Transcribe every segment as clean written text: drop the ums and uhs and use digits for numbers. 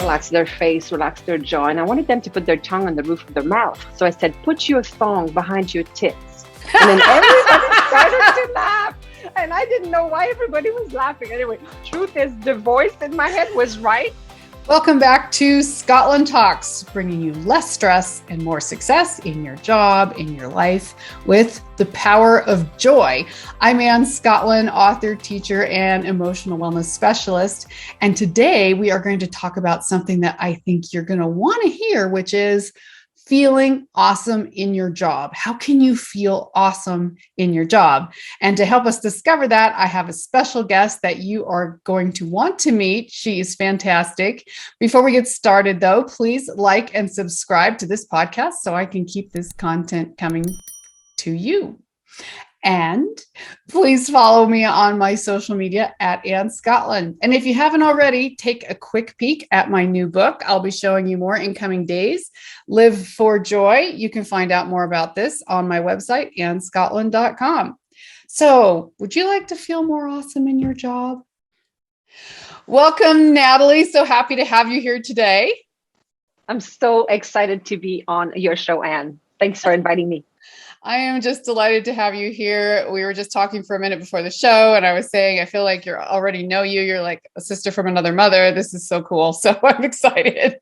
relax their face, relax their jaw. And I wanted them to put their tongue on the roof of their mouth. So I said, put your thong behind your tits. And then everybody started to laugh. And I didn't know why everybody was laughing. Anyway, truth is, the voice in my head was right. Welcome back to Scottlin Talks, bringing you less stress and more success in your job, in your life, with the power of joy. I'm Anne Scottlin, author, teacher, and emotional wellness specialist. And today we are going to talk about something that I think you're going to want to hear, which is feeling awesome in your job. How can you feel awesome in your job? And to help us discover that, I have a special guest that you are going to want to meet. She is fantastic. Before we get started, though, please like and subscribe to this podcast so I can keep this content coming to you. And please follow me on my social media at Anne Scottlin. And if you haven't already, take a quick peek at my new book. I'll be showing you more in coming days. Live for Joy. You can find out more about this on my website, annescottlin.com. So, would you like to feel more awesome in your job? Welcome, Natalie. So happy to have you here today. I'm so excited to be on your show, Anne. Thanks for inviting me. I am just delighted to have you here. We were just talking for a minute before the show, and I was saying, I feel like you already know you. You're like a sister from another mother. This is so cool. So I'm excited.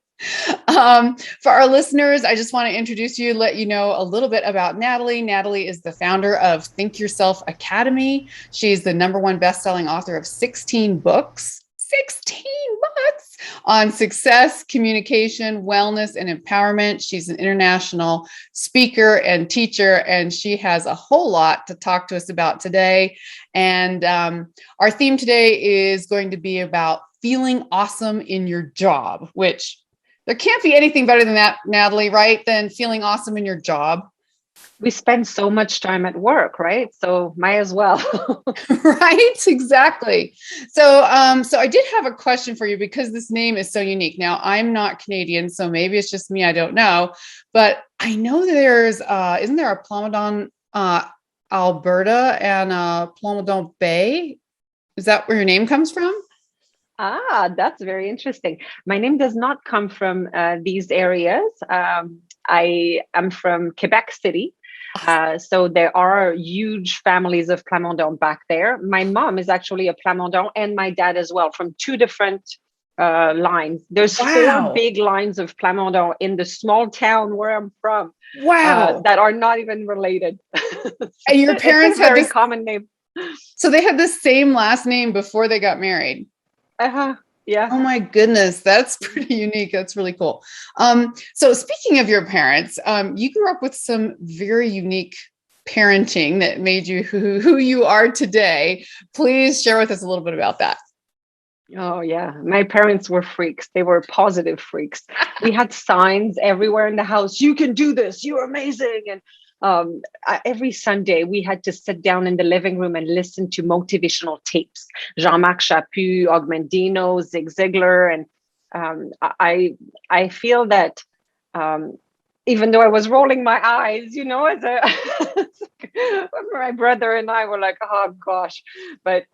For our listeners, I just want to introduce you, let you know a little bit about Natalie. Natalie is the founder of Think Yourself Academy. She's the #1 best-selling author of 16 books. 16 books on success, communication, wellness, and empowerment. She's an international speaker and teacher, and she has a whole lot to talk to us about today. And our theme today is going to be about feeling awesome in your job, which there can't be anything better than that, Natalie, right? Than feeling awesome in your job. We spend so much time at work, right? So might as well. Right, exactly. So I did have a question for you because this name is so unique. Now, I'm not Canadian, so maybe it's just me, I don't know. But I know there's, isn't there a Plamondon, Alberta and Plamondon Bay? Is that where your name comes from? Ah, that's very interesting. My name does not come from these areas. I am from Quebec City. So there are huge families of Plamondon back there. My mom is actually a Plamondon and my dad as well, from two different lines. There's 4 big lines of Plamondon in the small town where I'm from. Wow. That are not even related. And your parents had this common name. So they had the same last name before they got married. Yeah. Oh my goodness. That's pretty unique. That's really cool. So speaking of your parents, you grew up with some very unique parenting that made you who you are today. Please share with us a little bit about that. Oh yeah. My parents were freaks. They were positive freaks. We had signs everywhere in the house. You can do this. You're amazing. And every Sunday, we had to sit down in the living room and listen to motivational tapes. Jean-Marc Chaput, Augmentino, Zig Ziglar. And I feel that even though I was rolling my eyes, as my brother and I were like, oh gosh, but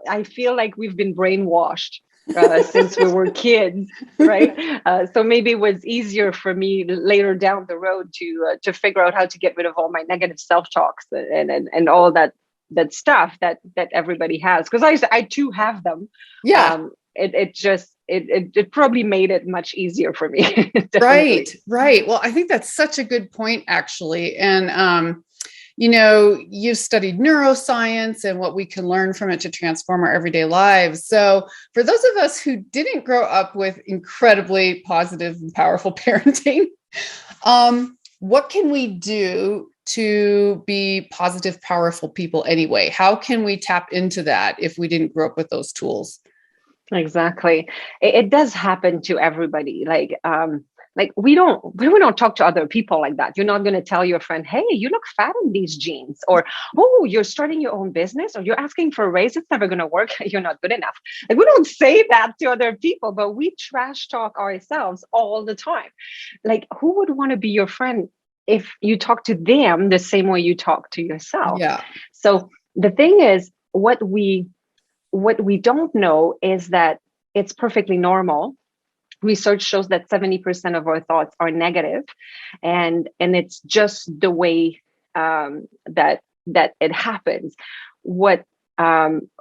I feel like we've been brainwashed since we were kids, right? So maybe it was easier for me later down the road to figure out how to get rid of all my negative self-talks and all that stuff that everybody has, because I too have them. Yeah. It probably made it much easier for me. Right. Well, I think that's such a good point, actually. And you've studied neuroscience and what we can learn from it to transform our everyday lives. So for those of us who didn't grow up with incredibly positive and powerful parenting, what can we do to be positive, powerful people anyway? How can we tap into that if we didn't grow up with those tools? Exactly. It does happen to everybody. Like we don't talk to other people like that. You're not going to tell your friend, hey, you look fat in these jeans, or, oh, you're starting your own business, or you're asking for a raise. It's never going to work. You're not good enough. Like, we don't say that to other people, but we trash talk ourselves all the time. Like, who would want to be your friend if you talk to them the same way you talk to yourself? Yeah. So the thing is, what we don't know is that it's perfectly normal research shows that 70% of our thoughts are negative, and it's just the way that it happens. What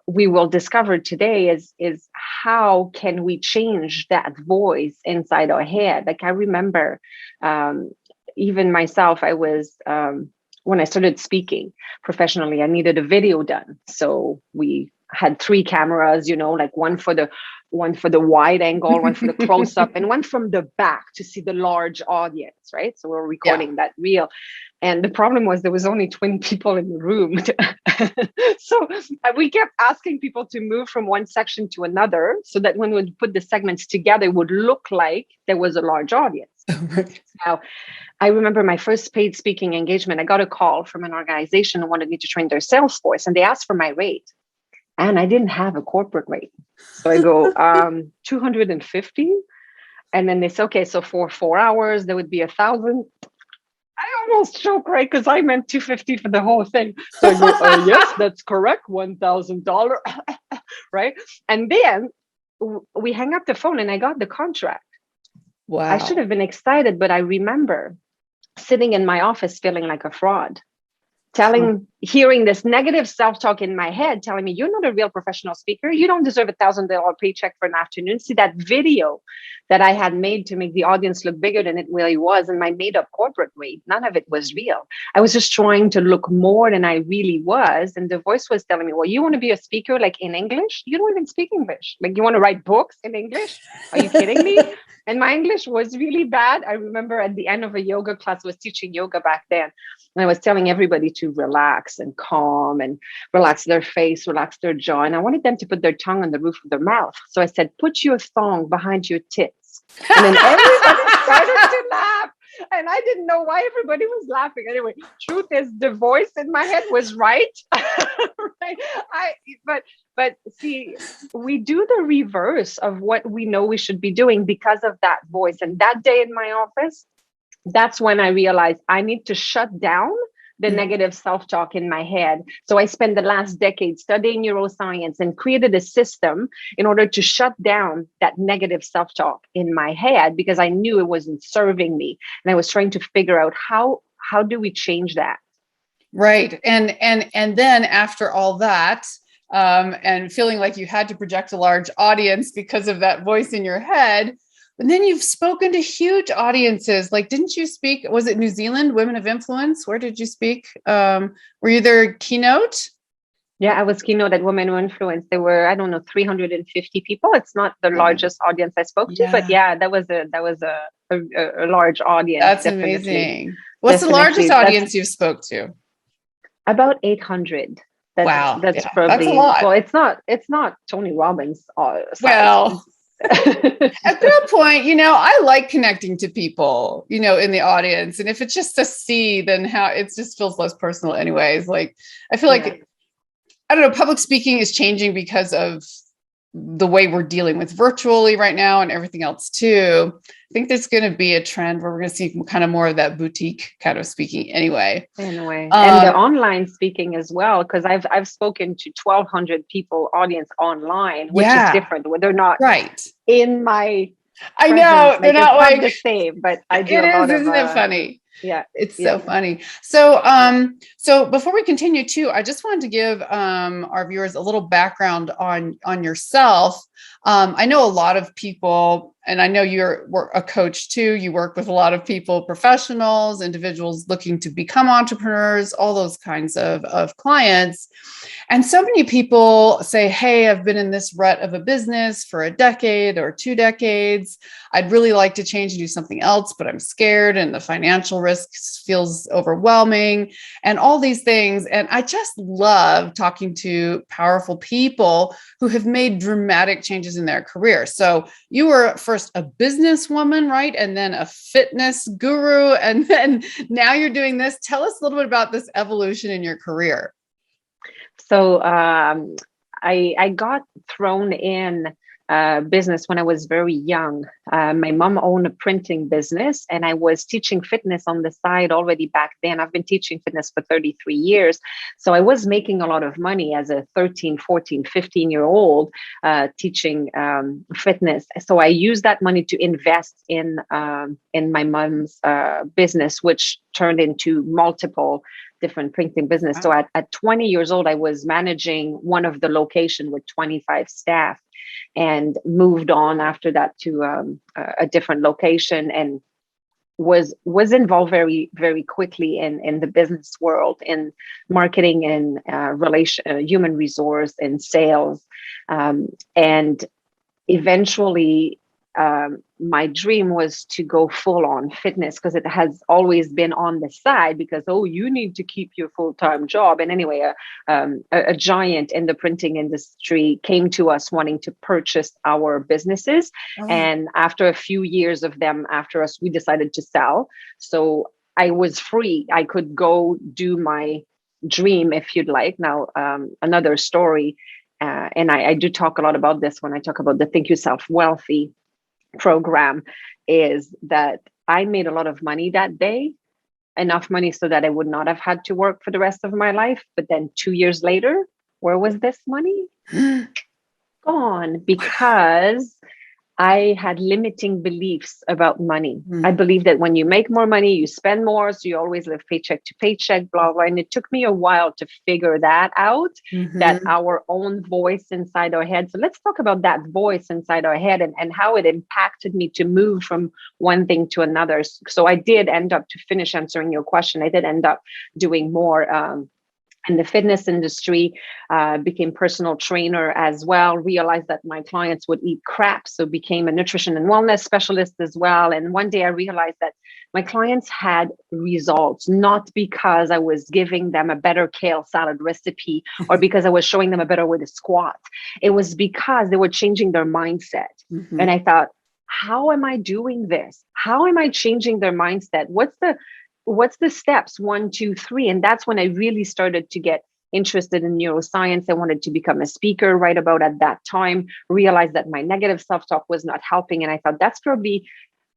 we will discover today is how can we change that voice inside our head. Like, I remember even myself, I was when I started speaking professionally, I needed a video done. So we had 3 cameras, like one for the wide angle, one for the close up, and one from the back to see the large audience, right? So we're recording that reel. And the problem was there was only 20 people in the room. So we kept asking people to move from one section to another so that when we put the segments together, it would look like there was a large audience. Right. Now, I remember my first paid speaking engagement. I got a call from an organization who wanted me to train their sales force, and they asked for my rate. And I didn't have a corporate rate. So I go, 250. And then they say, okay, so for 4 hours, there would be 1,000. I almost choke, right? Because I meant 250 for the whole thing. So I go, yes, that's correct. $1,000, right? And then we hang up the phone and I got the contract. Wow. I should have been excited, but I remember sitting in my office feeling like a fraud. Hearing this negative self-talk in my head telling me, you're not a real professional speaker. You don't deserve $1,000 paycheck for an afternoon. See that video that I had made to make the audience look bigger than it really was, and my made-up corporate rate, none of it was real. I was just trying to look more than I really was. And the voice was telling me, well, you want to be a speaker like in English? You don't even speak English. Like, you want to write books in English? Are you kidding me? And my English was really bad. I remember at the end of a yoga class, I was teaching yoga back then. And I was telling everybody to relax and calm and relax their face, relax their jaw. And I wanted them to put their tongue on the roof of their mouth. So I said, put your thong behind your tits. And then everybody started to laugh. And I didn't know why everybody was laughing. Anyway, truth is, the voice in my head was right. Right? But see, we do the reverse of what we know we should be doing because of that voice. And that day in my office, that's when I realized I need to shut down the negative self-talk in my head. So I spent the last decade studying neuroscience and created a system in order to shut down that negative self-talk in my head, because I knew it wasn't serving me. And I was trying to figure out how do we change that? Right. And then after all that, and feeling like you had to project a large audience because of that voice in your head, and then you've spoken to huge audiences. Like, didn't you speak? Was it New Zealand, Women of Influence? Where did you speak? Were you their keynote? Yeah, I was keynote at Women of Influence. There were, I don't know, 350 people. It's not the largest audience I spoke to, but yeah, that was a large audience. That's definitely amazing. What's the largest audience you've spoke to? About 800. Wow, that's probably, that's a lot. Well, it's not Tony Robbins. Well. At that point, I like connecting to people, in the audience. And if it's just a see, then it just feels less personal anyways. Like, I feel like, I don't know, public speaking is changing because of the way we're dealing with virtually right now and everything else too. I think there's going to be a trend where we're going to see kind of more of that boutique kind of speaking anyway. And the online speaking as well, because I've spoken to 1,200 people audience online, which is different. They're not in my I know they're not like the same, but I do. Isn't it funny? Yeah, it's so funny. So before we continue too, I just wanted to give our viewers a little background on yourself. I know a lot of people, and I know you're a coach too. You work with a lot of people, professionals, individuals looking to become entrepreneurs, all those kinds of clients. And so many people say, hey, I've been in this rut of a business for a decade or 2 decades. I'd really like to change and do something else, but I'm scared and the financial risk feels overwhelming and all these things. And I just love talking to powerful people who have made dramatic changes in their career. So you were first a businesswoman, right? And then a fitness guru. And then now you're doing this. Tell us a little bit about this evolution in your career. So I got thrown in business when I was very young. My mom owned a printing business, and I was teaching fitness on the side already back then. I've been teaching fitness for 33 years. So I was making a lot of money as a 13, 14, 15-year-old teaching fitness. So I used that money to invest in my mom's business, which turned into multiple different printing business. Wow. So at 20 years old, I was managing one of the location with 25 staff, and moved on after that to a different location, and was involved very, very quickly in the business world, in marketing and human resource and sales. And eventually, my dream was to go full on fitness, because it has always been on the side, because, oh, you need to keep your full-time job. And anyway, a giant in the printing industry came to us wanting to purchase our businesses. Oh. And after a few years of them after us, we decided to sell. So I was free. I could go do my dream, if you'd like. Now, another story, and I do talk a lot about this when I talk about the Think Yourself Wealthy program, is that I made a lot of money that day, enough money so that I would not have had to work for the rest of my life. But then 2 years later, where was this money? Gone, because I had limiting beliefs about money. I believe that when you make more money, you spend more. So you always live paycheck to paycheck, blah, blah. And it took me a while to figure that out, that our own voice inside our head. So let's talk about that voice inside our head, and how it impacted me to move from one thing to another. So I did end up, to finish answering your question, I did end up doing more in the fitness industry, became personal trainer as well, realized that my clients would eat crap. So became a nutrition and wellness specialist as well. And one day I realized that my clients had results, not because I was giving them a better kale salad recipe or because I was showing them a better way to squat. It was because they were changing their mindset. And I thought, how am I doing this? How am I changing their mindset? What's the steps 1, 2, 3? And that's when I really started to get interested in neuroscience. I wanted to become a speaker right about at that time, realized that my negative self-talk was not helping. And I thought that's probably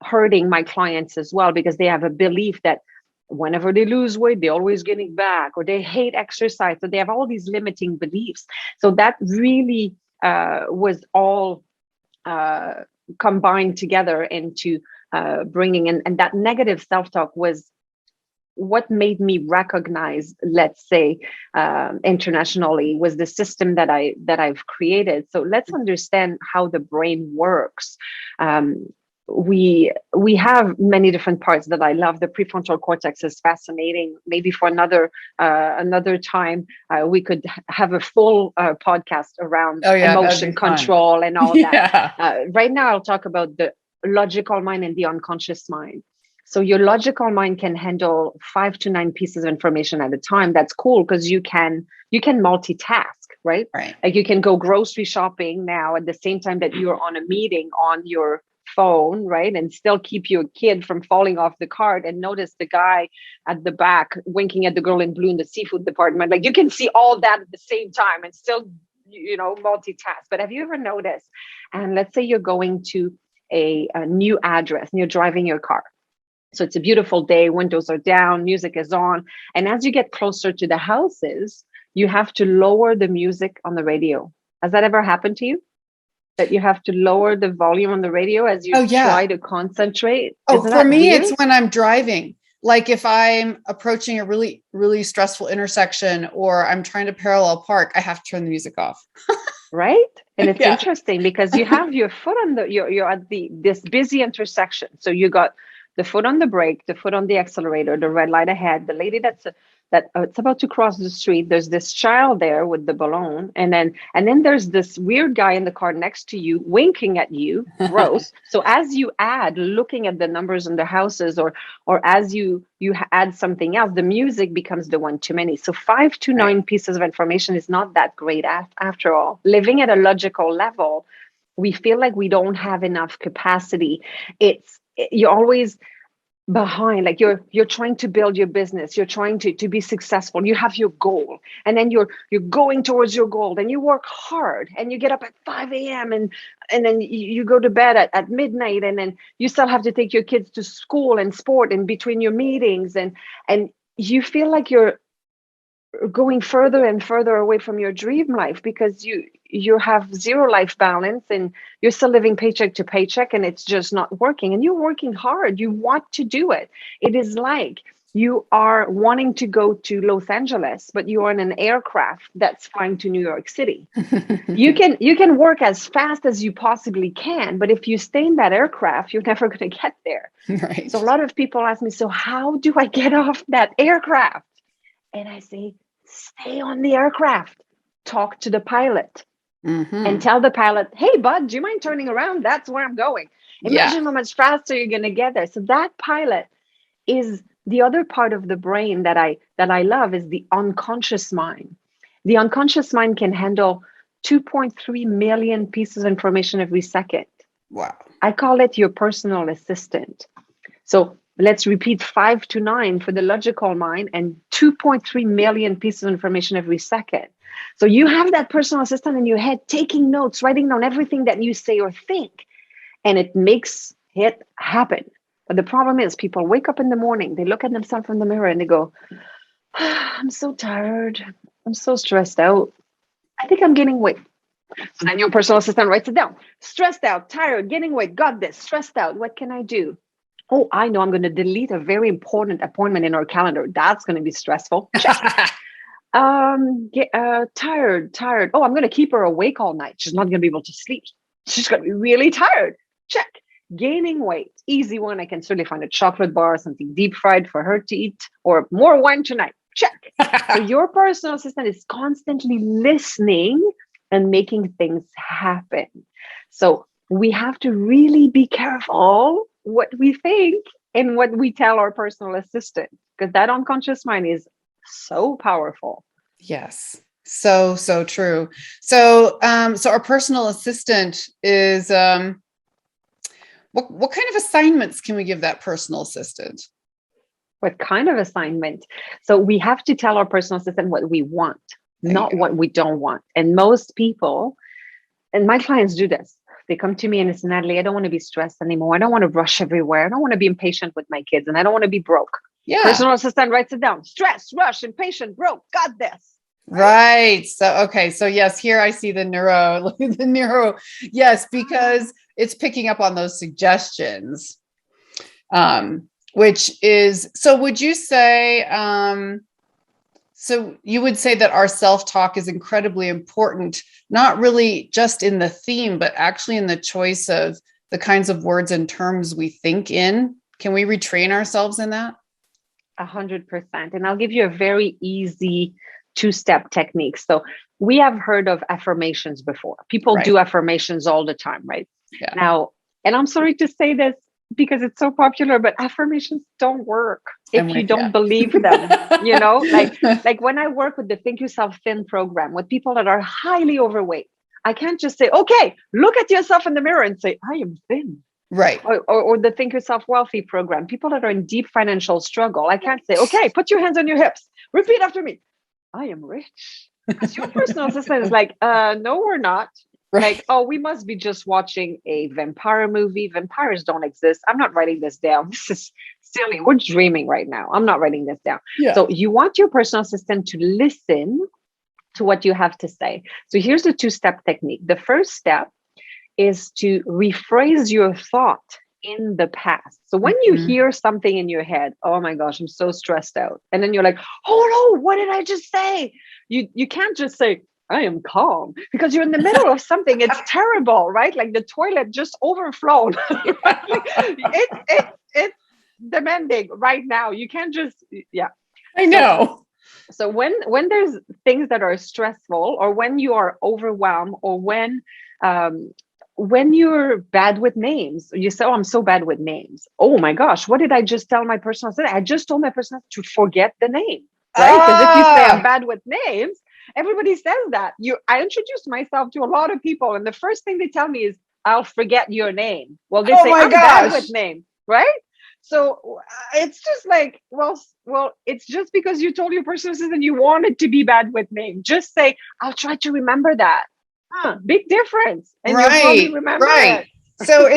hurting my clients as well, because they have a belief that whenever they lose weight, they're always getting back, or they hate exercise. So they have all these limiting beliefs. So that really was all combined together into bringing in, and that negative self-talk was what made me recognize, let's say, internationally, was the system that I've created. So let's understand how the brain works. We have many different parts that I love. The prefrontal cortex is fascinating. Maybe for another time, we could have a full podcast around emotion control and all that. Right now, I'll talk about the logical mind and the unconscious mind. So your logical mind can handle 5 to 9 pieces of information at a time. That's cool, because you can multitask, right? Like you can go grocery shopping now at the same time that you're on a meeting on your phone, right? And still keep your kid from falling off the cart, and notice the guy at the back winking at the girl in blue in the seafood department. Like you can see all that at the same time and still, multitask. But have you ever noticed, and let's say you're going to a new address and you're driving your car. So it's a beautiful day, windows are down, music is on. And as you get closer to the houses, you have to lower the music on the radio. Has that ever happened to you? That you have to lower the volume on the radio as you try to concentrate? For me, weird? It's when I'm driving. Like if I'm approaching a really, really stressful intersection, or I'm trying to parallel park, I have to turn the music off. Right? And it's interesting because you have your foot on you're at this busy intersection. So you got the foot on the brake, the foot on the accelerator, the red light ahead, the lady that's about to cross the street. There's this child there with the balloon. And then there's this weird guy in the car next to you, winking at you, gross. So as you add, looking at the numbers in the houses, or as you add something else, the music becomes the one too many. So 5 to 9 pieces of information is not that great after all. Living at a logical level, we feel like we don't have enough capacity. You always behind, like you're trying to build your business, you're trying to be successful, you have your goal, and then you're going towards your goal, and you work hard, and you get up at 5 a.m. and then you go to bed at midnight, and then you still have to take your kids to school and sport in between your meetings, and you feel like you're going further and further away from your dream life because you have zero life balance, and you're still living paycheck to paycheck, and it's just not working, and you're working hard, you want to do it. It is like you are wanting to go to Los Angeles, but you're in an aircraft that's flying to New York City. You can work as fast as you possibly can, but if you stay in that aircraft, you're never going to get there. Right. So a lot of people ask me, so how do I get off that aircraft? And I say, stay on the aircraft, talk to the pilot, and tell the pilot, hey, bud, do you mind turning around? That's where I'm going. Imagine how much faster you're going to get there. So that pilot is the other part of the brain that I love, is the unconscious mind. The unconscious mind can handle 2.3 million pieces of information every second. Wow. I call it your personal assistant. So let's repeat 5 to 9 for the logical mind, and 2.3 million pieces of information every second. So you have that personal assistant in your head taking notes, writing down everything that you say or think, and it makes it happen. But the problem is, people wake up in the morning, they look at themselves in the mirror and they go, I'm so tired. I'm so stressed out. I think I'm gaining weight. So then your personal assistant writes it down. Stressed out, tired, gaining weight, got this, stressed out. What can I do? Oh, I know, I'm going to delete a very important appointment in our calendar. That's going to be stressful. Check. Tired. Oh, I'm going to keep her awake all night. She's not going to be able to sleep. She's going to be really tired. Check. Gaining weight. Easy one. I can certainly find a chocolate bar, something deep fried for her to eat, or more wine tonight. Check. So your personal assistant is constantly listening and making things happen. So we have to really be careful what we think and what we tell our personal assistant, because that unconscious mind is so powerful. Yes. So true. So our personal assistant is, what kind of assignments can we give that personal assistant? What kind of assignment? So we have to tell our personal assistant what we want, not what we don't want. And most people, and my clients do this, they come to me and it's, Natalie, I don't want to be stressed anymore. I don't want to rush everywhere. I don't want to be impatient with my kids, and I don't want to be broke. Yeah. Personal assistant writes it down. Stress, rush, impatient, broke. Got this. Right. So, okay. So yes, here I see the neuro. Yes, because it's picking up on those suggestions. Which is, so would you say, so you would say that our self-talk is incredibly important, not really just in the theme, but actually in the choice of the kinds of words and terms we think in. Can we retrain ourselves in that? 100%. And I'll give you a very easy two-step technique. So we have heard of affirmations before. People do affirmations all the time, right? Yeah. Now, and I'm sorry to say this because it's so popular, but affirmations don't work if you don't believe them. You know, like when I work with the Think Yourself Thin program with people that are highly overweight, I can't just say, okay, look at yourself in the mirror and say, I am thin. Right. Or the Think Yourself Wealthy program, people that are in deep financial struggle, I can't say, okay, put your hands on your hips, repeat after me, I am rich. Because your personal assistant is like, no, we're not. Right. Like, oh, we must be just watching a vampire movie. Vampires don't exist. I'm not writing this down. This is silly. We're dreaming right now. I'm not writing this down. Yeah. So you want your personal assistant to listen to what you have to say. So here's the two-step technique. The first step is to rephrase your thought in the past. So when you hear something in your head, oh my gosh, I'm so stressed out. And then you're like, oh no, what did I just say? You can't just say, I am calm, because you're in the middle of something. It's terrible, right? Like the toilet just overflowed. It's demanding right now. You can't just, I know. So when there's things that are stressful, or when you are overwhelmed, or when you're bad with names, you say, oh, I'm so bad with names. Oh my gosh, what did I just tell my personal assistant? I just told my personal assistant to forget the name, right? Because if you say I'm bad with names, everybody says that. I introduced myself to a lot of people, and the first thing they tell me is, I'll forget your name. Well, they say, I'm bad with names, right? So it's just like, well, it's just because you told your personal assistant you wanted to be bad with names. Just say, I'll try to remember that. Big difference. And you'll probably remember it. So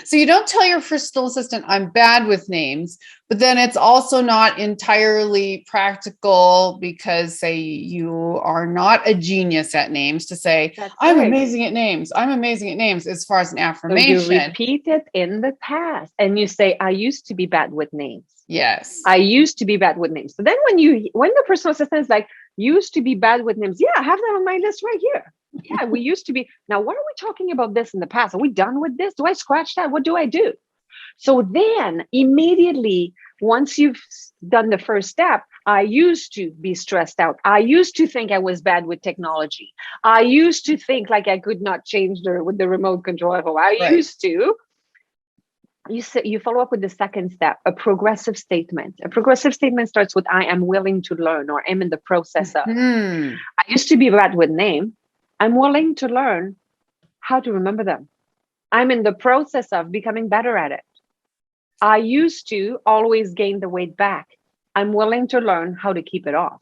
so you don't tell your personal assistant, I'm bad with names, but then it's also not entirely practical because, say, you are not a genius at names to say, I'm amazing at names. I'm amazing at names as far as an affirmation. So you repeat it in the past and you say, I used to be bad with names. Yes. I used to be bad with names. So then when the personal assistant is like, used to be bad with names. Yeah, I have that on my list right here. Yeah, we used to be. Now, what are we talking about this in the past? Are we done with this? Do I scratch that? What do I do? So then immediately, once you've done the first step, I used to be stressed out. I used to think I was bad with technology. I used to think like I could not change with the remote control. Used to. You follow up with the second step, a progressive statement. A progressive statement starts with, I am willing to learn, or I'm in the process of. I used to be bad with name. I'm willing to learn how to remember them. I'm in the process of becoming better at it. I used to always gain the weight back. I'm willing to learn how to keep it off.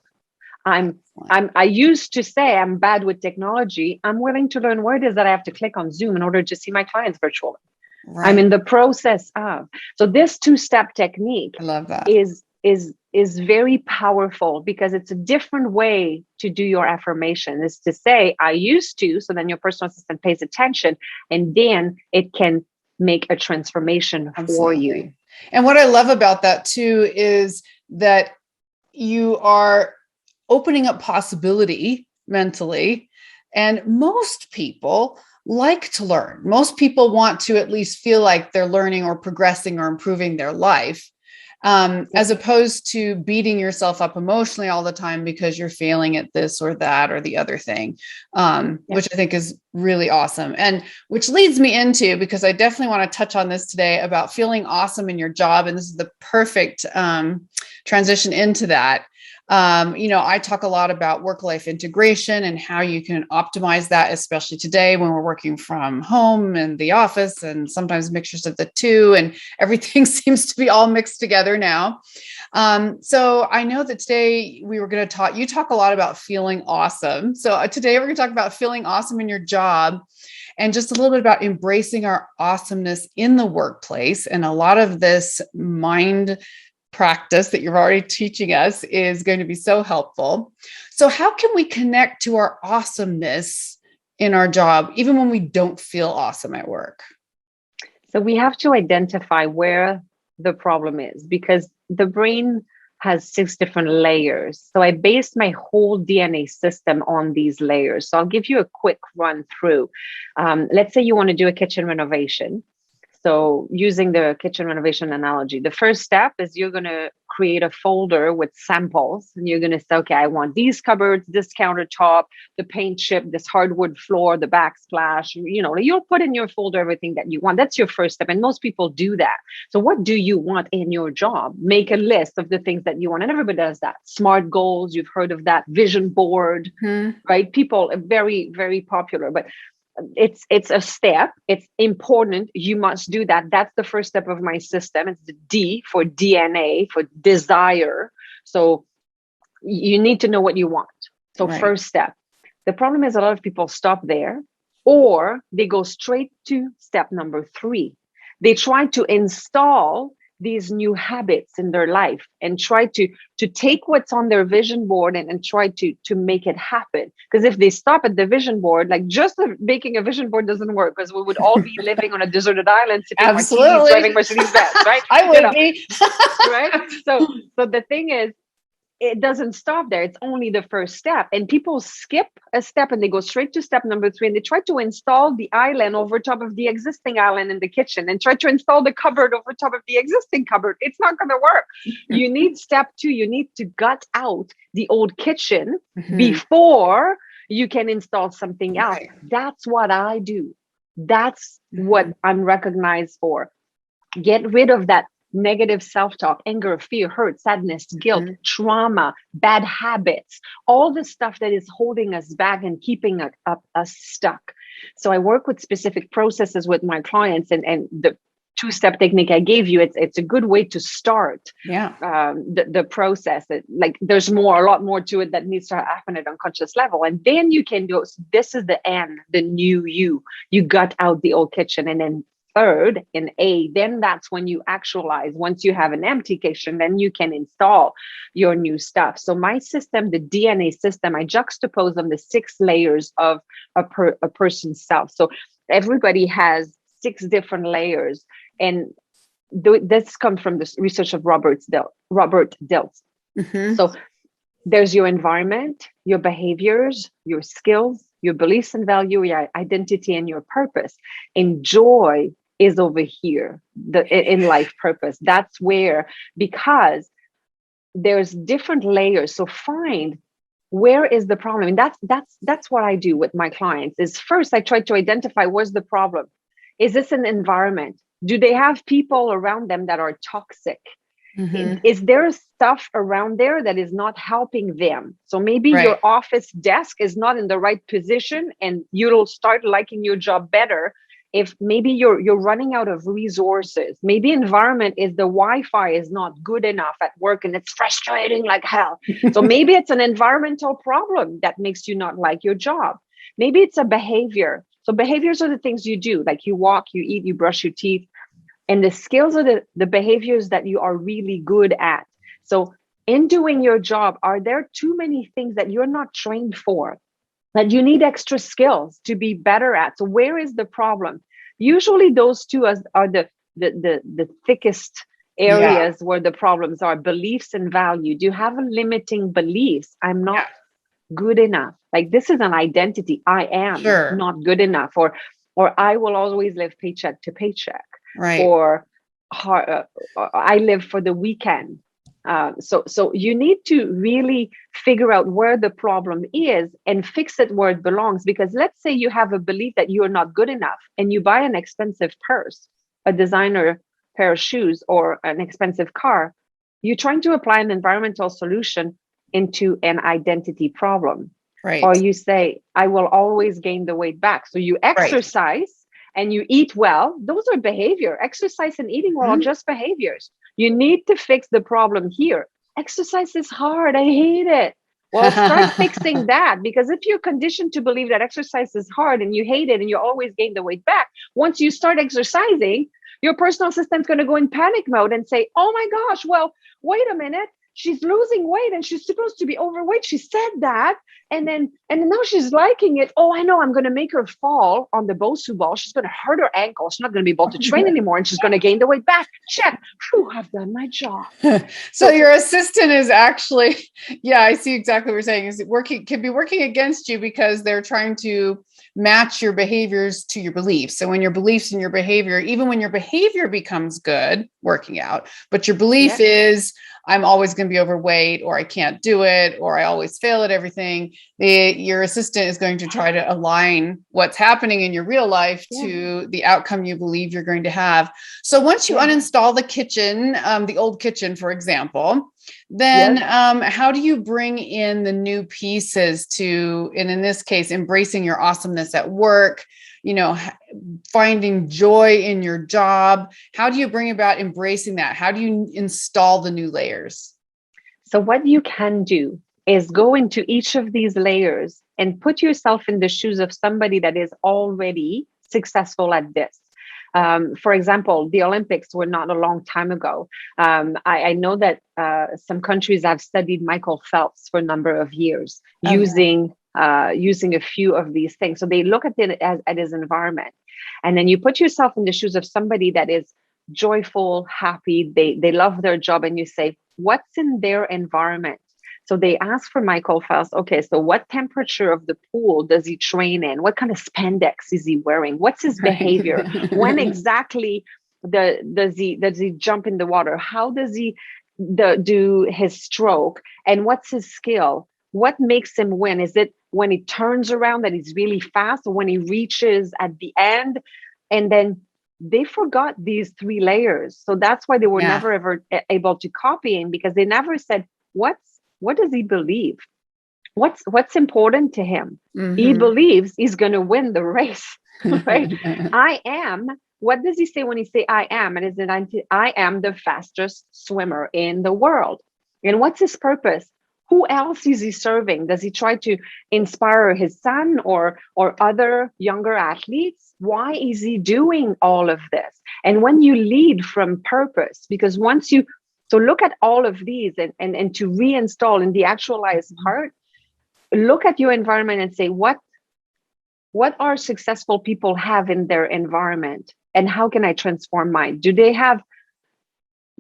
I used to say I'm bad with technology. I'm willing to learn where it is that I have to click on Zoom in order to see my clients virtually. Right. I'm in the process of. So this two-step technique, I love that. is very powerful because it's a different way to do your affirmation. Is to say, I used to, so then your personal assistant pays attention and then it can make a transformation for you. And what I love about that too is that you are opening up possibility mentally. And most people like to learn. Most people want to at least feel like they're learning or progressing or improving their life. As opposed to beating yourself up emotionally all the time because you're failing at this or that or the other thing, which I think is really awesome. And which leads me into, because I definitely want to touch on this today about feeling awesome in your job. And this is the perfect transition into that. I talk a lot about work-life integration and how you can optimize that, especially today when we're working from home and the office and sometimes mixtures of the two, and everything seems to be all mixed together now. So I know that today we were going to you talk a lot about feeling awesome. So today we're going to talk about feeling awesome in your job and just a little bit about embracing our awesomeness in the workplace. And a lot of this mind practice that you're already teaching us is going to be so helpful. So how can we connect to our awesomeness in our job, even when we don't feel awesome at work? So we have to identify where the problem is, because the brain has 6 different layers. So I based my whole DNA system on these layers. So I'll give you a quick run through. Let's say you want to do a kitchen renovation. So using the kitchen renovation analogy, the first step is you're going to create a folder with samples, and you're going to say, okay, I want these cupboards, this countertop, the paint chip, this hardwood floor, the backsplash. You'll put in your folder everything that you want. That's your first step. And most people do that. So what do you want in your job? Make a list of the things that you want. And everybody does that. SMART goals. You've heard of that. Vision board, right? People are very, very popular, but it's a step. It's important. You must do that. That's the first step of my system. It's the D for DNA, for desire. So you need to know what you want. So First step. The problem is a lot of people stop there, or they go straight to step number 3. They try to install these new habits in their life and try to take what's on their vision board and try to make it happen. Because if they stop at the vision board, like just making a vision board doesn't work, because we would all be living on a deserted island, sipping martinis, driving Mercedes-Benz, right? I would be. Right? So the thing is, it doesn't stop there. It's only the first step. And people skip a step and they go straight to step number 3. And they try to install the island over top of the existing island in the kitchen and try to install the cupboard over top of the existing cupboard. It's not going to work. You need step 2. You need to gut out the old kitchen before you can install something else. Right. That's what I do. That's what I'm recognized for. Get rid of that negative self-talk, anger, fear, hurt, sadness, guilt, trauma, bad habits, all the stuff that is holding us back and keeping us stuck. So I work with specific processes with my clients, and two-step technique I gave you, it's a good way to start the process. Like there's a lot more to it that needs to happen at unconscious level. And then you can go, this is the N, the new you got out the old kitchen. And then third, in A, then that's when you actualize. Once you have an empty kitchen, then you can install your new stuff. So my system, the DNA system, I juxtapose on the 6 layers of a person's self. So everybody has 6 different layers. And this comes from the research of Robert Dilts. Mm-hmm. So there's your environment, your behaviors, your skills, your beliefs and value, your identity, and your purpose. And joy is over here, in life purpose. That's where, because there's different layers. So find where is the problem. And that's what I do with my clients. Is first I try to identify where's the problem. Is this an environment? Do they have people around them that are toxic? Mm-hmm. Is there stuff around there that is not helping them? So maybe your office desk is not in the right position, and you'll start liking your job better if maybe you're running out of resources. Maybe environment is the Wi-Fi is not good enough at work and it's frustrating like hell. So maybe it's an environmental problem that makes you not like your job. Maybe it's a behavior. So behaviors are the things you do, like you walk, you eat, you brush your teeth. And the skills are the behaviors that you are really good at. So in doing your job, are there too many things that you're not trained for, that you need extra skills to be better at? So where is the problem? Usually those two are the thickest areas where the problems are. Beliefs and value. Do you have a limiting beliefs? I'm not good enough. Like this is an identity. I am not good enough, or I will always live paycheck to paycheck. Right. Or I live for the weekend. So you need to really figure out where the problem is and fix it where it belongs. Because let's say you have a belief that you're not good enough and you buy an expensive purse, a designer pair of shoes, or an expensive car. You're trying to apply an environmental solution into an identity problem. Right. Or you say, I will always gain the weight back. So you exercise and you eat well. Those are behavior. Exercise and eating well are just behaviors. You need to fix the problem here. Exercise is hard. I hate it. Well, start fixing that, because if you're conditioned to believe that exercise is hard and you hate it and you always gain the weight back, once you start exercising, your personal assistant's going to go in panic mode and say, oh my gosh, well, wait a minute. She's losing weight and she's supposed to be overweight. She said that. And then now she's liking it. Oh, I know. I'm going to make her fall on the Bosu ball. She's going to hurt her ankle. She's not going to be able to train anymore. And she's going to gain the weight back. Check. Whew, I've done my job. So your assistant is actually, I see exactly what you're saying. Is it can be working against you because they're trying to match your behaviors to your beliefs. So when your beliefs and your behavior, even when your behavior becomes good, working out, but your belief is, I'm always going to be overweight, or I can't do it, or I always fail at everything. Your assistant is going to try to align what's happening in your real life to the outcome you believe you're going to have. So once you uninstall the kitchen, the old kitchen, for example, then how do you bring in the new pieces to, and in this case, embracing your awesomeness at work, finding joy in your job? How do you bring about embracing that? How do you install the new layers? So what you can do is go into each of these layers and put yourself in the shoes of somebody that is already successful at this. For example, the Olympics were not a long time ago. I know that some countries have studied Michael Phelps for a number of years using a few of these things. So they look at it at his environment, and then you put yourself in the shoes of somebody that is joyful, happy. They love their job, and you say, what's in their environment? So they ask for Michael Phelps. Okay, so what temperature of the pool does he train in? What kind of spandex is he wearing? What's his behavior? When exactly does he jump in the water? How does he do his stroke? And what's his skill? What makes him win? Is it when he turns around that he's really fast, or when he reaches at the end? And then they forgot these 3 layers. So that's why they were never ever able to copy him, because they never said, what does he believe? What's important to him? Mm-hmm. He believes he's going to win the race, right? I am what does he say when he say I am? And is it I am the fastest swimmer in the world? And what's his purpose? Who else is he serving? Does he try to inspire his son or other younger athletes? Why is he doing all of this? And when you lead from purpose, because once you so look at all of these and to reinstall in the actualized part, look at your environment and say, what are successful people have in their environment? And how can I transform mine? Do they have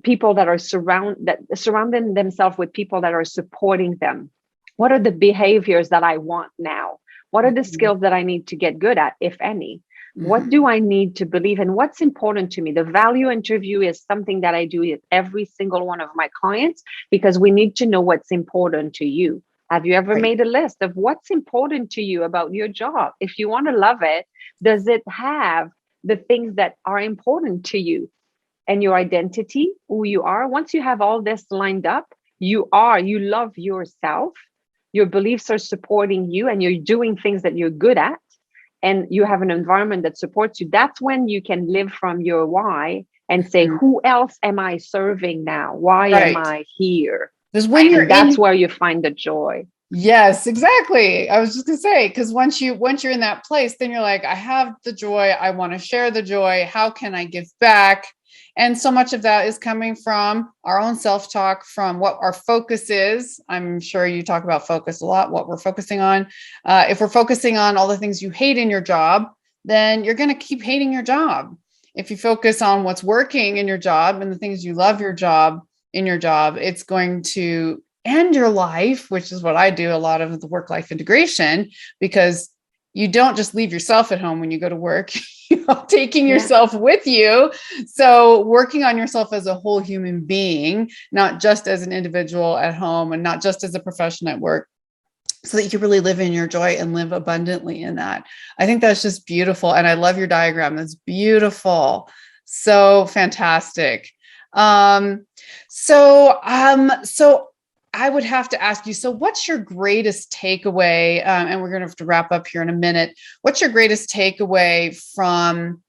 people that are surrounding themselves with people that are supporting them? What are the behaviors that I want now? What are the skills that I need to get good at, if any? What do I need to believe in? What's important to me? The value interview is something that I do with every single one of my clients, because we need to know what's important to you. Have you ever made a list of what's important to you about your job? If you want to love it, does it have the things that are important to you and your identity, who you are? Once you have all this lined up, you love yourself, your beliefs are supporting you, and you're doing things that you're good at, and you have an environment that supports you. That's when you can live from your why and say, who else am I serving now? Why am I here? Because when that's where you find the joy. Yes, exactly. I was just gonna say, because once you're in that place, then you're like, I have the joy. I want to share the joy. How can I give back? And so much of that is coming from our own self-talk, from what our focus is. I'm sure you talk about focus a lot, what we're focusing on. If we're focusing on all the things you hate in your job, then you're going to keep hating your job. If you focus on what's working in your job and the things you love in your job, it's going to end your life, which is what I do a lot of the work-life integration, because you don't just leave yourself at home when you go to work, taking yourself with you. So working on yourself as a whole human being, not just as an individual at home and not just as a profession at work, so that you really live in your joy and live abundantly in that. I think that's just beautiful. And I love your diagram. That's beautiful. So fantastic. So I would have to ask you, so what's your greatest takeaway? And we're going to have to wrap up here in a minute. What's your greatest takeaway from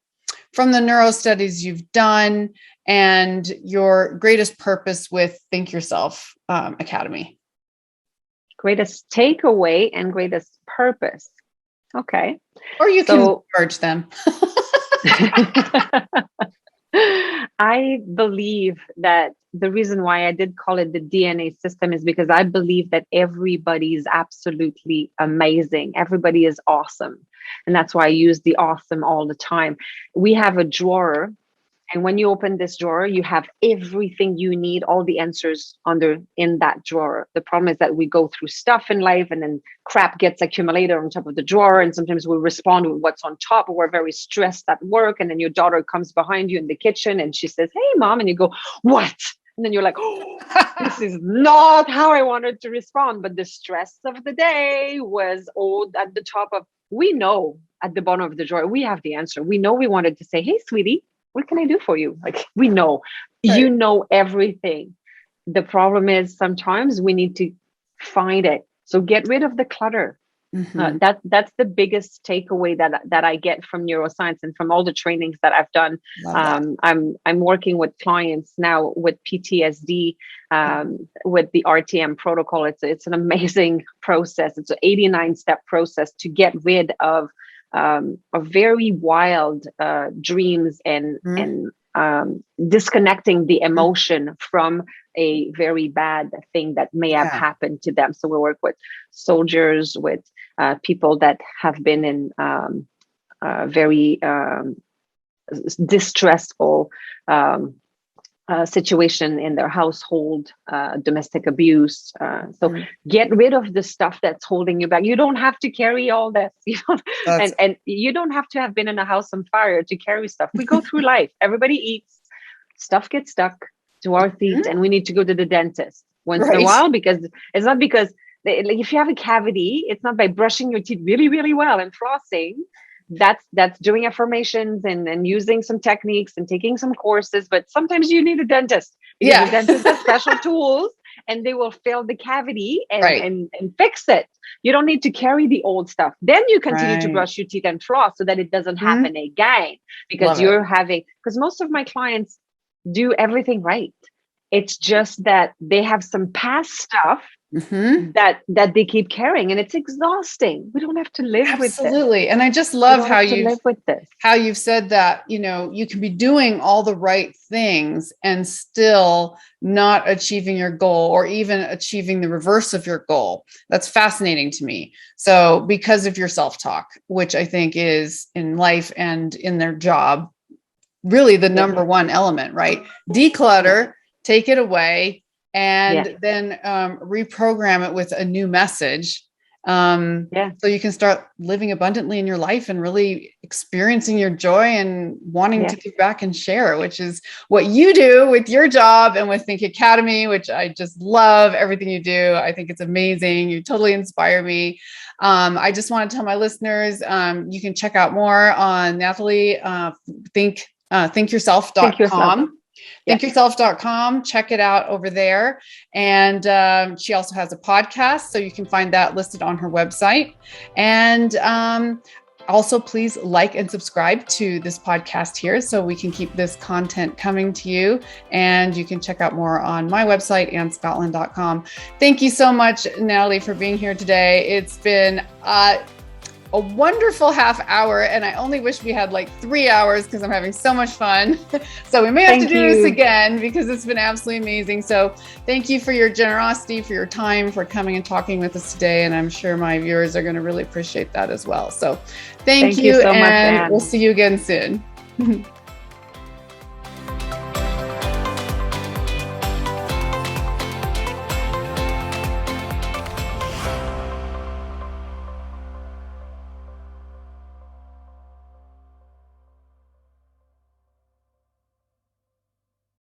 the neuro studies you've done and your greatest purpose with Think Yourself Academy? Greatest takeaway and greatest purpose. Okay. Or you can merge them. I believe that the reason why I did call it the DNA system is because I believe that everybody is absolutely amazing. Everybody is awesome. And that's why I use the awesome all the time. We have a drawer, and when you open this drawer, you have everything you need, all the answers in that drawer. The problem is that we go through stuff in life and then crap gets accumulated on top of the drawer. And sometimes we respond with what's on top, or we're very stressed at work. And then your daughter comes behind you in the kitchen and she says, "Hey, Mom," and you go, "What?" And then you're like, "Oh, this is not how I wanted to respond." But the stress of the day was all at the top of, we know at the bottom of the drawer, we have the answer. We know we wanted to say, "Hey, sweetie, what can I do for you?" Like, we know, you know everything. The problem is sometimes we need to find it. So get rid of the clutter. That's the biggest takeaway that I get from neuroscience and from all the trainings that I've done. I'm working with clients now with PTSD, with the RTM protocol. It's an amazing process. It's an 89-step process to get rid of very wild dreams and disconnecting the emotion from a very bad thing that may have happened to them. So we work with soldiers, with people that have been in very distressful situation in their household, domestic abuse. So get rid of the stuff that's holding you back. You don't have to carry all this, and you don't have to have been in a house on fire to carry stuff. We go through life. Everybody eats. Stuff gets stuck to our teeth, and we need to go to the dentist once in a while, because it's not because like if you have a cavity, it's not by brushing your teeth really, really well and flossing. That's doing affirmations and using some techniques and taking some courses, but sometimes you need a dentist because the dentist has special tools and they will fill the cavity and, Right. and fix it. You don't need to carry the old stuff. Then you continue to Right. brush your teeth and floss so that it doesn't happen again, because Love it. because most of my clients do everything right. It's just that they have some past stuff Mm-hmm. that they keep carrying, and it's exhausting. We don't have to live with this. Absolutely. And I just We love don't how have to live with this. you've said that, you can be doing all the right things and still not achieving your goal, or even achieving the reverse of your goal. That's fascinating to me. So because of your self-talk, which I think is in life and in their job, really the number one element, right? Declutter, take it away, and then reprogram it with a new message. So you can start living abundantly in your life and really experiencing your joy and wanting to give back and share, which is what you do with your job and with Think Academy, which I just love everything you do. I think it's amazing. You totally inspire me. I just want to tell my listeners, you can check out more on Nathalie, thinkyourself.com. Thinkyourself.com. Check it out over there. And she also has a podcast, so you can find that listed on her website. And also, please like and subscribe to this podcast here so we can keep this content coming to you. And you can check out more on my website and Scottlin.com. Thank you so much, Natalie, for being here today. It's been a wonderful half hour, and I only wish we had like 3 hours because I'm having so much fun. So we may have to do this again because it's been absolutely amazing. So thank you for your generosity, for your time, for coming and talking with us today. And I'm sure my viewers are going to really appreciate that as well. So thank you so much, and we'll see you again soon.